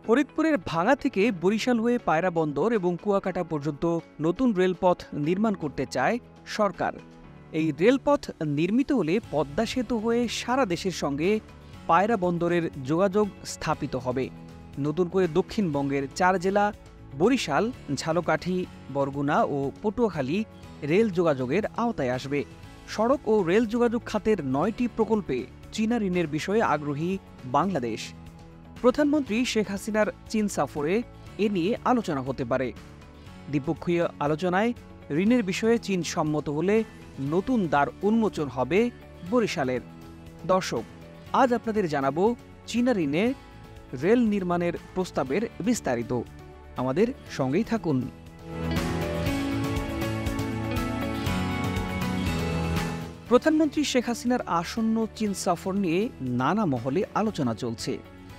ফরিদপুরের ভাঙা থেকে বরিশাল হয়ে পায়রা বন্দর এবং কুয়াকাটা পর্যন্ত নতুন রেলপথ নির্মাণ করতে চায় সরকার। এই রেলপথ নির্মিত হলে পদ্মা সেতু হয়ে সারা দেশের সঙ্গে পায়রা বন্দরের যোগাযোগ স্থাপিত হবে। নতুন করে দক্ষিণবঙ্গের ৪ জেলা বরিশাল, ঝালকাঠি, বরগুনা ও পটুয়াখালী রেল যোগাযোগের আওতায় আসবে। সড়ক ও রেল যোগাযোগ খাতের ৯টি প্রকল্পে চীনা ঋণের বিষয়ে আগ্রহী বাংলাদেশ। প্রধানমন্ত্রী শেখ হাসিনার চীন সফরে এ নিয়ে আলোচনা হতে পারে। দ্বিপক্ষীয় আলোচনায় ঋণের বিষয়ে চীন সম্মত হলে নতুন দ্বার উন্মোচন হবে বরিশালের। দর্শক, আজ আপনাদের জানাবো চীনা ঋণে রেল নির্মাণের প্রস্তাবের বিস্তারিত। আমাদের সঙ্গেই থাকুন। প্রধানমন্ত্রী শেখ হাসিনার আসন্ন চীন সফর নিয়ে নানা মহলে আলোচনা চলছে।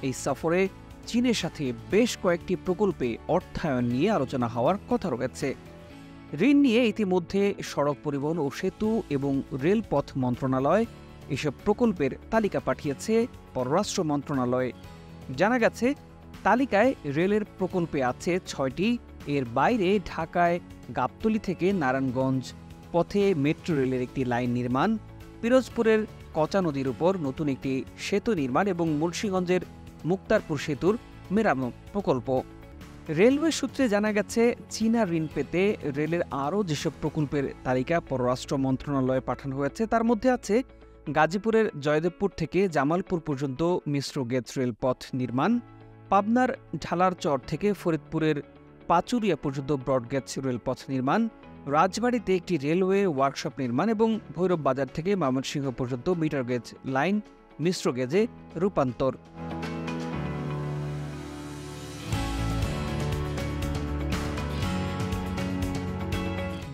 এই সফরে চীনের সাথে বেশ কয়েকটি প্রকল্পে অর্থায়ন নিয়ে আলোচনা হওয়ার কথা রয়েছে। ঋণ নিয়ে ইতিমধ্যে সড়ক পরিবহন ও সেতু এবং রেলপথ মন্ত্রণালয় এসব প্রকল্পের তালিকা পাঠিয়েছে পররাষ্ট্র মন্ত্রণালয়ে। জানা গেছে, তালিকায় রেলের প্রকল্পে আছে ৬টি। এর বাইরে ঢাকায় গাবতলী থেকে নারায়ণগঞ্জ পথে মেট্রো রেলের একটি লাইন নির্মাণ, পিরোজপুরের কচা নদীর উপর নতুন একটি সেতু নির্মাণ এবং মুন্সিগঞ্জের মুক্তারপুর সেতুর মেরামত প্রকল্প। রেলওয়ে সূত্রে জানা গেছে, চীনা ঋণ পেতে রেলের আরও যেসব প্রকল্পের তালিকা পররাষ্ট্র মন্ত্রণালয়ে পাঠানো হয়েছে তার মধ্যে আছে গাজীপুরের জয়দেবপুর থেকে জামালপুর পর্যন্ত মিশ্র গেজ রেলপথ নির্মাণ, পাবনার ঢালারচর থেকে ফরিদপুরের পাচুরিয়া পর্যন্ত ব্রডগেজ রেলপথ নির্মাণ, রাজবাড়ীতে একটি রেলওয়ে ওয়ার্কশপ নির্মাণ এবং ভৈরব বাজার থেকে ময়মনসিংহ পর্যন্ত মিটার গেজ লাইন মিশ্র গেজে রূপান্তর।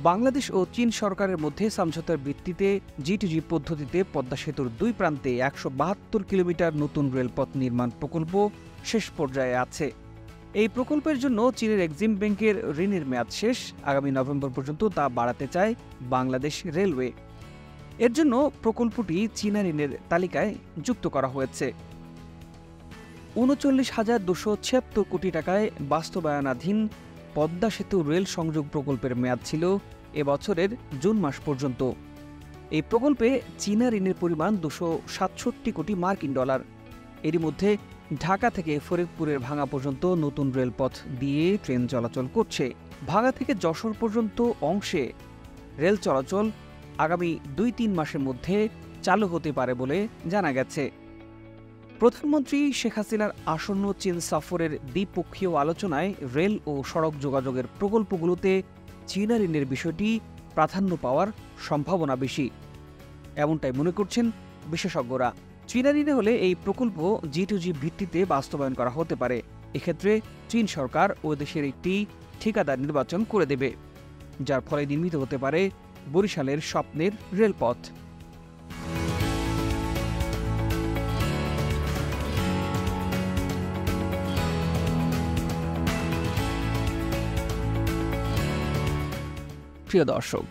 বাংলাদেশ ও চীন সরকারের মধ্যে সমঝোতার ভিত্তিতে G2G পদ্ধতিতে পদ্মা সেতুর ২ প্রান্তে ১৭২ কিলোমিটার নতুন রেলপথ নির্মাণ প্রকল্প শেষ পর্যায়ে আছে। এই প্রকল্পের জন্য চীনের এক্সিম ব্যাংকের ঋণের মেয়াদ শেষ। আগামী নভেম্বর পর্যন্ত তা বাড়াতে চায় বাংলাদেশ রেলওয়ে। এর জন্য প্রকল্পটি চীনা ঋণের তালিকায় যুক্ত করা হয়েছে। ৩৯,২৭৬ কোটি টাকায় বাস্তবায়নাধীন পদ্মা সেতু রেল সংযোগ প্রকল্পের মেয়াদ ছিল এবছরের জুন মাস পর্যন্ত। এই প্রকল্পে চীনা ঋণের পরিমাণ ২৬৭ কোটি মার্কিন ডলার। এরই মধ্যে ঢাকা থেকে ফরিদপুরের ভাঙা পর্যন্ত নতুন রেলপথ দিয়ে ট্রেন চলাচল করছে। ভাঙা থেকে যশোর পর্যন্ত অংশে রেল চলাচল আগামী ২-৩ মাসের মধ্যে চালু হতে পারে বলে জানা গেছে। প্রধানমন্ত্রী শেখ হাসিনার আসন্ন চীন সফরের দ্বিপক্ষীয় আলোচনায় রেল ও সড়ক যোগাযোগের প্রকল্পগুলোতে চীনা ঋণের বিষয়টি প্রাধান্য পাওয়ার সম্ভাবনা বেশি, এমনটাই মনে করছেন বিশেষজ্ঞরা। চীনা ঋণে হলে এই প্রকল্প G2G ভিত্তিতে বাস্তবায়ন করা হতে পারে। এক্ষেত্রে চীন সরকার ও দেশের একটি ঠিকাদার নির্বাচন করে দেবে, যার ফলে নির্মিত হতে পারে বরিশালের স্বপ্নের রেলপথ। প্রিয় দর্শক,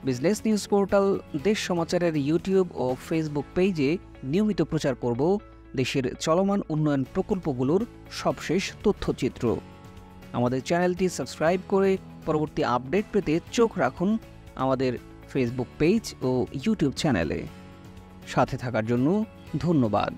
বিজনেস নিউজ পোর্টাল দেশ সমাচারের ইউটিউব ও ফেসবুক পেজে নিয়মিত প্রচার করব দেশের চলমান উন্নয়ন প্রকল্পগুলোর সবশেষ তথ্যচিত্র। আমাদের চ্যানেলটি সাবস্ক্রাইব করে পরবর্তী আপডেট পেতে চোখ রাখুন আমাদের ফেসবুক পেজ ও ইউটিউব চ্যানেলে। সাথে থাকার জন্য ধন্যবাদ।